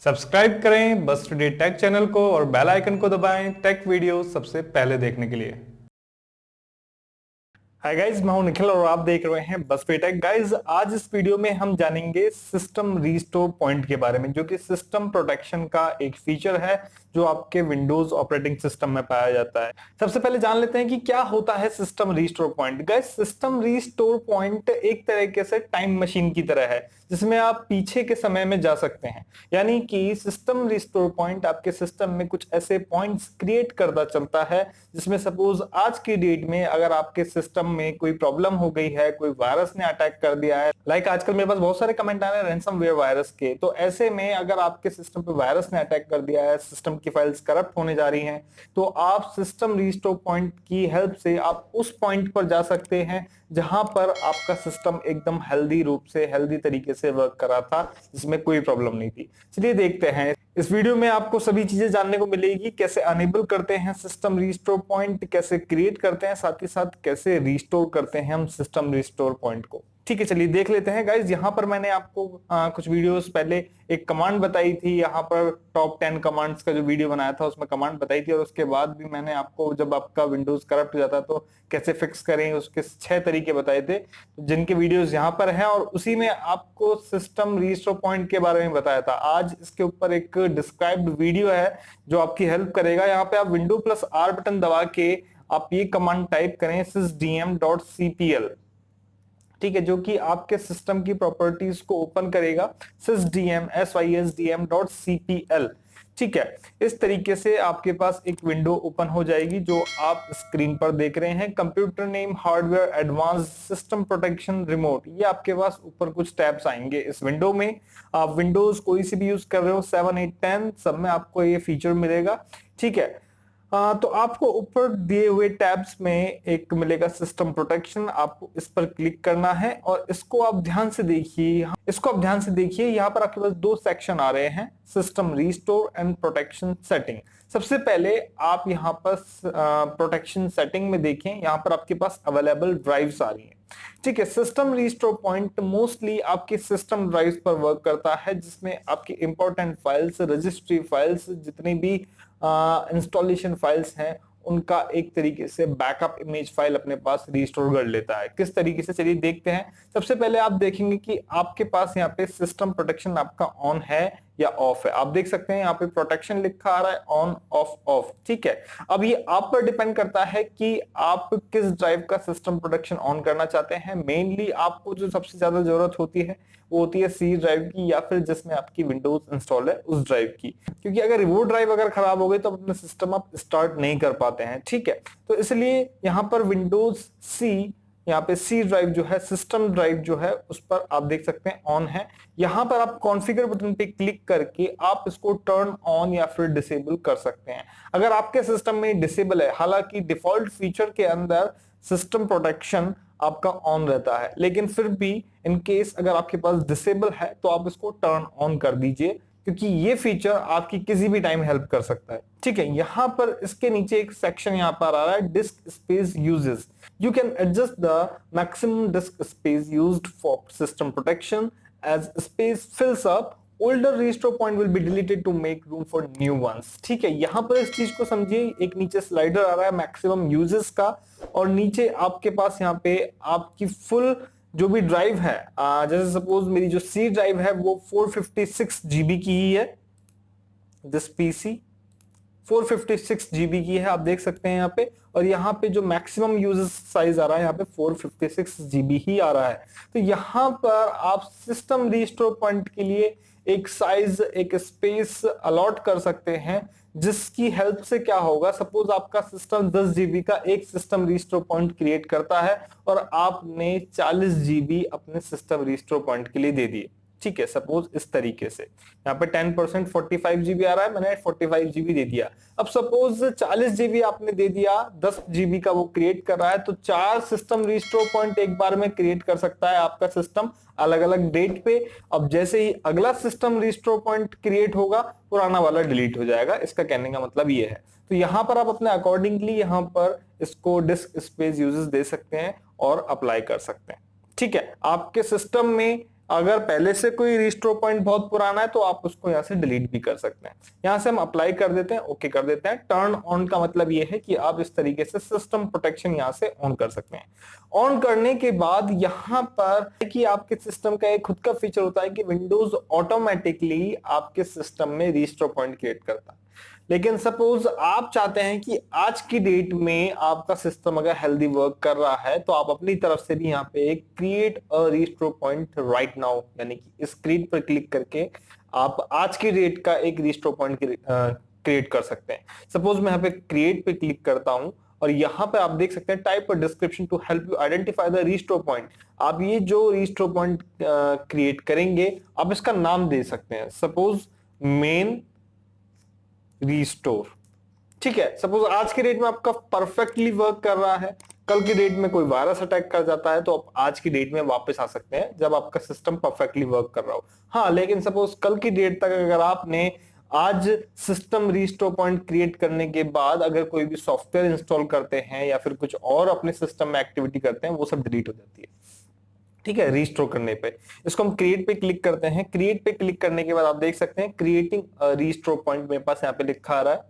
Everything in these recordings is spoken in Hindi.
सब्सक्राइब करें बस टुडे टेक चैनल को और बेल आइकन को दबाएं टेक वीडियो सबसे पहले देखने के लिए। हाय गाइस, मैं हूं निखिल और आप देख रहे हैं बस टुडे टेक। गाइस, आज इस वीडियो में हम जानेंगे सिस्टम रीस्टोर पॉइंट के बारे में, जो कि सिस्टम प्रोटेक्शन का एक फीचर है जो आपके विंडोज ऑपरेटिंग सिस्टम में पाया जाता है। सबसे पहले जान लेते हैं कि क्या होता है system restore point. Guys, system restore point एक तरीके से टाइम मशीन की तरह है जिसमें आप पीछे के समय में जा सकते हैं। यानी कि सिस्टम रिस्टोर पॉइंट आपके सिस्टम में कुछ ऐसे पॉइंट्स क्रिएट करता चलता है जिसमें सपोज आज की डेट में अगर आपके सिस्टम में कोई प्रॉब्लम हो गई है, कोई वायरस ने अटैक कर दिया है, लाइक आजकल मेरे पास बहुत सारे कमेंट आ रहे हैं रैंसमवेयर वायरस के, तो ऐसे में अगर आपके सिस्टम पे वायरस ने अटैक कर दिया है, सिस्टम की फाइल्स करप्ट होने जा रही हैं, तो आप सिस्टम रिस्टोर पॉइंट की हेल्प से आप उस पॉइंट पर जा सकते हैं जहां पर आपका सिस्टम एकदम हेल्दी रूप से, हेल्दी तरीके से वर्क कर रहा था, जिसमें कोई प्रॉब्लम नहीं थी। चलिए देखते हैं। इस वीडियो में आपको सभी चीजें जानने को मिलेगी, कैसे अनेबल करते हैं सिस्टम रिस्टोर पॉइंट, कैसे क्रिएट करते हैं, साथ ही साथ कैसे रिस्टोर करते हैं हम सिस्टम रिस्टोर पॉइंट को। ठीक है, चलिए देख लेते हैं। गाइज, यहाँ पर मैंने आपको कुछ वीडियोस पहले एक कमांड बताई थी, यहाँ पर टॉप 10 कमांड्स का जो वीडियो बनाया था उसमें कमांड बताई थी, और उसके बाद भी मैंने आपको जब आपका विंडोज करप्ट हो जाता तो कैसे फिक्स करें उसके 6 तरीके बताए थे, जिनके वीडियोस यहाँ पर हैं, और उसी में आपको सिस्टम रिस्टोर पॉइंट के बारे में बताया था। आज इसके ऊपर एक डिस्क्राइब्ड वीडियो है जो आपकी हेल्प करेगा। यहाँ पे आप विंडो प्लस आर बटन दबा के आप ये कमांड टाइप करें sysdm.cpl, ठीक है, जो कि आपके सिस्टम की प्रॉपर्टीज को ओपन करेगा, sysdm.cpl। ठीक है, इस तरीके से आपके पास एक विंडो ओपन हो जाएगी जो आप स्क्रीन पर देख रहे हैं। Computer name, hardware, advance, system protection, remote, ये आपके पास ऊपर कुछ टैब्स आएंगे इस विंडो में। आप विंडोज कोई सी भी यूज कर रहे हो, 7, 8, 10, सब में आपको ये फीचर मिलेगा। ठीक है, तो आपको ऊपर दिए हुए टैब्स में एक मिलेगा सिस्टम प्रोटेक्शन, आपको इस पर क्लिक करना है और इसको आप ध्यान से देखिए। यहाँ पर आपके पास 2 सेक्शन आ रहे हैं, system restore and protection setting. सबसे पहले आप यहाँ पर प्रोटेक्शन सेटिंग में देखें, यहाँ पर आपके पास अवेलेबल ड्राइव्स आ रही हैं। ठीक है, सिस्टम रिस्टोर पॉइंट मोस्टली आपके सिस्टम ड्राइव्स पर वर्क करता है, जिसमें आपकी इंपॉर्टेंट फाइल्स, रजिस्ट्री फाइल्स, जितनी भी इंस्टॉलेशन फाइल्स हैं, उनका एक तरीके से बैकअप इमेज फाइल अपने पास रिस्टोर कर लेता है। किस तरीके से, चलिए देखते हैं। सबसे पहले आप देखेंगे कि आपके पास यहाँ पे सिस्टम प्रोटेक्शन आपका ऑन है या ऑफ है। आप देख सकते हैं यहाँ पे प्रोटेक्शन लिखा आ रहा है, ऑन ऑफ ऑफ। ठीक है, अब ये आप पर डिपेंड करता है कि आप किस ड्राइव का सिस्टम प्रोटेक्शन ऑन करना चाहते हैं। मेनली आपको जो सबसे ज्यादा जरूरत होती है वो होती है सी ड्राइव की, या फिर जिसमें आपकी विंडोज इंस्टॉल है उस ड्राइव की, क्योंकि अगर वो ड्राइव अगर खराब हो गई तो अपना सिस्टम आप स्टार्ट नहीं कर पाते हैं। ठीक है, तो इसलिए यहाँ पर विंडोज सी, यहाँ पे सी ड्राइव जो है, सिस्टम ड्राइव जो है, उस पर आप देख सकते हैं ऑन है। यहाँ पर आप कॉन्फ़िगर बटन पे क्लिक करके आप इसको टर्न ऑन या फिर डिसेबल कर सकते हैं। अगर आपके सिस्टम में डिसेबल है, हालांकि डिफॉल्ट फीचर के अंदर सिस्टम प्रोटेक्शन आपका ऑन रहता है, लेकिन फिर भी इन केस अगर आपके पास डिसेबल है तो आप इसको टर्न ऑन कर दीजिए, क्योंकि ये फीचर आपकी किसी भी टाइम हेल्प कर सकता है। ठीक है, यहां पर इसके नीचे एक सेक्शन यहां पर आ रहा है, disk space usage. You can adjust the maximum disk space used for system protection as space fills up, older restore point will be deleted to make room for new ones. ठीक है, यहां पर इस चीज को समझिए, एक नीचे स्लाइडर आ रहा है मैक्सिमम यूजेस का, और नीचे आपके पास यहाँ पे आपकी फुल जो भी ड्राइव है, जैसे सपोज मेरी जो सी ड्राइव है वो 456 जीबी की ही है, दिस पीसी 456 जीबी की है, आप देख सकते हैं यहाँ पे। और यहाँ पे जो मैक्सिमम यूजेस साइज आ रहा है यहाँ पे 456 जीबी ही आ रहा है। तो यहाँ पर आप सिस्टम रिस्टोर पॉइंट के लिए एक साइज, एक स्पेस अलॉट कर सकते हैं, जिसकी हेल्प से क्या होगा, सपोज आपका सिस्टम 10 जीबी का एक सिस्टम रिस्टोर पॉइंट क्रिएट करता है और आपने 40 जीबी अपने सिस्टम रिस्टोर पॉइंट के लिए दे दिए। ठीक है, सपोज इस तरीके से यहाँ पे 10% 45 जीबी आ रहा है, मैंने 45 जीबी दे दिया। अब सपोज 40 जीबी आपने दे दिया, 10 जीबी का वो क्रिएट कर रहा है, तो 4 सिस्टम रिस्टोर पॉइंट एक बार में क्रिएट कर सकता है आपका सिस्टम, अलग अलग डेट पे। अब जैसे ही अगला सिस्टम रिस्टोर पॉइंट क्रिएट होगा, पुराना वाला डिलीट हो जाएगा। इसका कहने का मतलब ये है। तो यहाँ पर आप अपने अकॉर्डिंगली यहाँ पर इसको डिस्क स्पेस यूजेस दे सकते हैं और अप्लाई कर सकते हैं। ठीक है, आपके सिस्टम में अगर पहले से कोई रिस्टोर पॉइंट बहुत पुराना है तो आप उसको यहाँ से डिलीट भी कर सकते हैं। यहाँ से हम अप्लाई कर देते हैं, ओके कर देते हैं। टर्न ऑन का मतलब ये है कि आप इस तरीके से सिस्टम प्रोटेक्शन यहाँ से ऑन कर सकते हैं। ऑन करने के बाद यहाँ पर कि आपके सिस्टम का एक खुद का फीचर होता है कि विंडोज ऑटोमेटिकली आपके सिस्टम में रिस्टोर पॉइंट क्रिएट करता है। लेकिन सपोज आप चाहते हैं कि आज की डेट में आपका सिस्टम अगर हेल्दी वर्क कर रहा है तो आप अपनी तरफ से भी यहाँ पे एक create a restore point right now, यानी कि स्क्रीन पर क्लिक करके आप आज की डेट का एक रिस्टोर पॉइंट क्रिएट कर सकते हैं। सपोज मैं यहाँ पे क्रिएट पे क्लिक करता हूं और यहाँ पे आप देख सकते हैं type a description to help you identify the restore point. आप ये जो रिस्टोर पॉइंट क्रिएट करेंगे आप इसका नाम दे सकते हैं, सपोज मेन रिस्टोर। ठीक है, सपोज आज की डेट में आपका परफेक्टली वर्क कर रहा है, कल की डेट में कोई वायरस अटैक कर जाता है तो आप आज की डेट में वापस आ सकते हैं जब आपका सिस्टम परफेक्टली वर्क कर रहा हो। हाँ, लेकिन सपोज कल की डेट तक अगर आपने आज सिस्टम रिस्टोर पॉइंट क्रिएट करने के बाद अगर कोई भी सॉफ्टवेयर इंस्टॉल करते हैं या फिर कुछ और अपने सिस्टम में एक्टिविटी करते हैं, वो सब डिलीट हो जाती है। ठीक है, रिस्टोर करने पे इसको हम क्रिएट पे क्लिक करते हैं। क्रिएट पे क्लिक करने के बाद आप देख सकते हैं क्रिएटिंग रिस्टोर पॉइंट मेरे पास यहाँ पे लिखा आ रहा है।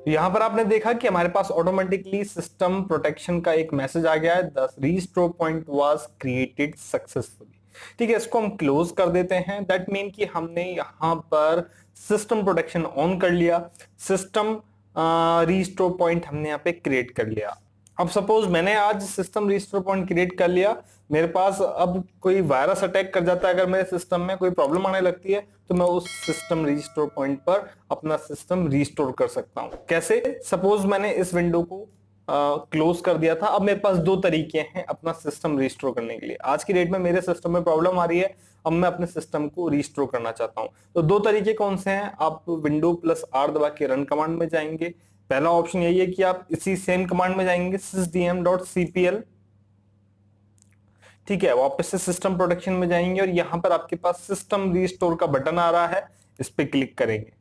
यहां पर आपने देखा कि हमारे पास ऑटोमेटिकली सिस्टम प्रोटेक्शन का एक मैसेज आ गया है, the restore point was created successfully. ठीक है, इसको हम क्लोज कर देते हैं। दैट मीन कि हमने यहां पर सिस्टम प्रोटेक्शन ऑन कर लिया, सिस्टम रिस्टोर पॉइंट हमने यहाँ पे क्रिएट कर लिया। अब सपोज मैंने आज सिस्टम रिस्टोर पॉइंट क्रिएट कर लिया, मेरे पास अब कोई वायरस अटैक कर जाता है, अगर मेरे सिस्टम में कोई प्रॉब्लम आने लगती है तो मैं उस सिस्टम रिस्टोर पॉइंट पर अपना सिस्टम रिस्टोर कर सकता हूं। कैसे? सपोज मैंने इस विंडो को क्लोज कर दिया था, अब मेरे पास दो तरीके हैं अपना सिस्टम रिस्टोर करने के लिए। आज की डेट में मेरे सिस्टम में प्रॉब्लम आ रही है, अब मैं अपने सिस्टम को रिस्टोर करना चाहता हूं। तो दो तरीके कौन से हैं? आप विंडो प्लस आर दबा के रन कमांड में जाएंगे। पहला ऑप्शन यही है कि आप इसी सेम कमांड में जाएंगे sysdm.cpl। ठीक है, वापस से सिस्टम प्रोटेक्शन में जाएंगे और यहां पर आपके पास सिस्टम रिस्टोर का बटन आ रहा है, इस पे क्लिक करेंगे।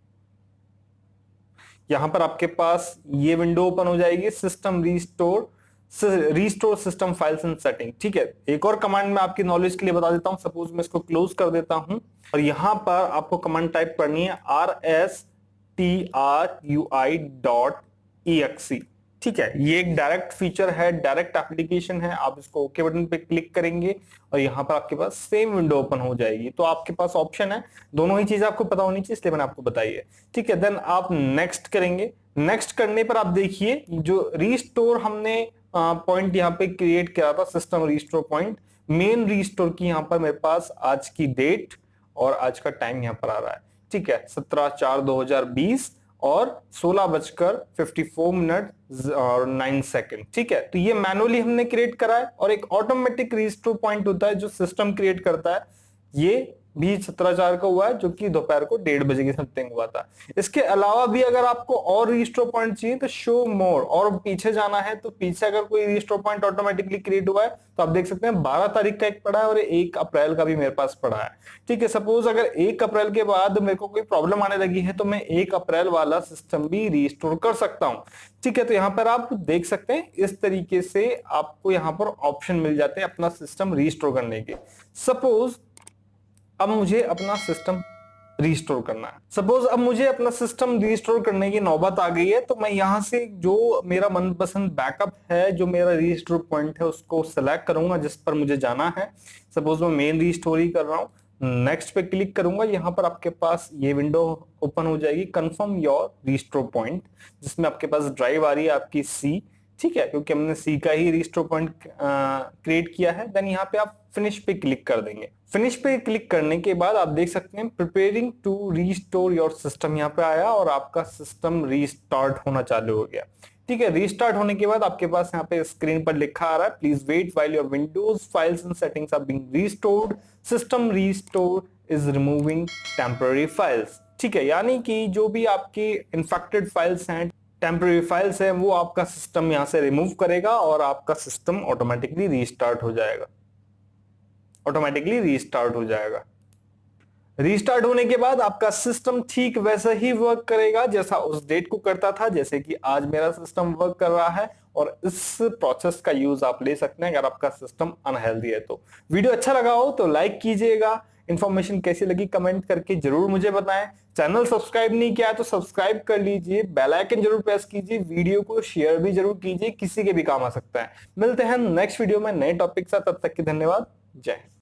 यहां पर आपके पास ये विंडो ओपन हो जाएगी, system restore system files and setting. ठीक है, एक और कमांड मैं आपकी नॉलेज के लिए बता देता हूं। सपोज मैं इसको क्लोज कर देता हूं और यहां पर आपको कमांड टाइप करनी है rstrui.exe। ठीक है, ये एक डायरेक्ट फीचर है, डायरेक्ट एप्लीकेशन है। आप इसको ओके बटन पे क्लिक करेंगे और यहाँ पर आपके पास सेम विंडो ओपन हो जाएगी। तो आपके पास ऑप्शन है, दोनों ही चीज आपको पता होनी चाहिए, इसलिए मैंने आपको बताई है। ठीक है, देन आप नेक्स्ट करेंगे। नेक्स्ट करने पर आप देखिए जो रिस्टोर हमने पॉइंट यहाँ पे क्रिएट किया था, system restore point, main restore की यहाँ पर मेरे पास आज की डेट और आज का टाइम यहाँ पर आ रहा है। ठीक है, 17/4/2020 और 16:54 और 9 सेकंड। ठीक है, तो ये मैनुअली हमने क्रिएट करा है और एक ऑटोमेटिक रिस्टोर पॉइंट होता है जो सिस्टम क्रिएट करता है, ये भी 17/4 का हुआ है, जो कि दोपहर को 1:30 बजे की समथिंग हुआ था। इसके अलावा भी अगर आपको और रिस्टोर पॉइंट चाहिए तो शो मोर, और पीछे जाना है तो पीछे अगर कोई रिस्टोर पॉइंट ऑटोमेटिकली क्रिएट हुआ है तो आप देख सकते हैं 12 तारीख का एक पड़ा है और 1 अप्रैल का भी मेरे पास पड़ा है। ठीक है, सपोज अगर 1 अप्रैल के बाद मेरे को कोई प्रॉब्लम आने लगी है तो मैं 1 अप्रैल वाला सिस्टम भी रिस्टोर कर सकता हूं। ठीक है, तो यहाँ पर आप देख सकते हैं इस तरीके से आपको यहाँ पर ऑप्शन मिल जाते हैं अपना सिस्टम रिस्टोर करने के। सपोज अब मुझे अपना सिस्टम रिस्टोर करना है, सपोज अब मुझे अपना सिस्टम रिस्टोर करने की नौबत आ गई है, तो मैं यहां से जो मेरा मनपसंद बैकअप है, जो मेरा रिस्टोर पॉइंट है, उसको सेलेक्ट करूंगा जिस पर मुझे जाना है। सपोज मैं मेन रिस्टोर ही कर रहा हूं, नेक्स्ट पे क्लिक करूंगा। यहां पर आपके पास ये विंडो ओपन हो जाएगी, कंफर्म योर रिस्टोर पॉइंट, जिसमें आपके पास ड्राइव आ रही है आपकी सी। ठीक है, क्योंकि हमने सी का ही रिस्टोर पॉइंट क्रिएट किया है। देन यहाँ पे आप फिनिश पे क्लिक कर देंगे। फिनिश पे क्लिक करने के बाद आप देख सकते हैं preparing to restore your system यहाँ पे आया और आपका सिस्टम रीस्टार्ट होना चालू हो गया। ठीक है, रीस्टार्ट होने के बाद आपके पास यहाँ पे स्क्रीन पर लिखा आ रहा है, please wait while your Windows files and settings are being restored, system restore is removing temporary files. ठीक है, यानी कि जो भी आपकी इन्फेक्टेड फाइल्स हैं, टेम्पररी फाइल्स हैं, वो आपका सिस्टम यहाँ से रिमूव करेगा और आपका सिस्टम ऑटोमेटिकली रीस्टार्ट हो जाएगा। रीस्टार्ट होने के बाद आपका सिस्टम ठीक वैसा ही वर्क करेगा जैसा उस डेट को करता था, जैसे कि आज मेरा सिस्टम वर्क कर रहा है और इस प्रोसेस का यूज आप ले सकते हैं अगर आपका सिस्टम अनहेल्दी है तो। वीडियो अच्छा लगा हो तो लाइक कीजिएगा, इंफॉर्मेशन कैसी लगी कमेंट करके जरूर मुझे बताएं। चैनल सब्सक्राइब नहीं किया है तो सब्सक्राइब कर लीजिए, बेल आइकन जरूर प्रेस कीजिए, वीडियो को शेयर भी जरूर कीजिए, किसी के भी काम आ सकता है। मिलते हैं नेक्स्ट वीडियो में नए टॉपिक के साथ, तब तक के धन्यवाद, जय हिंद।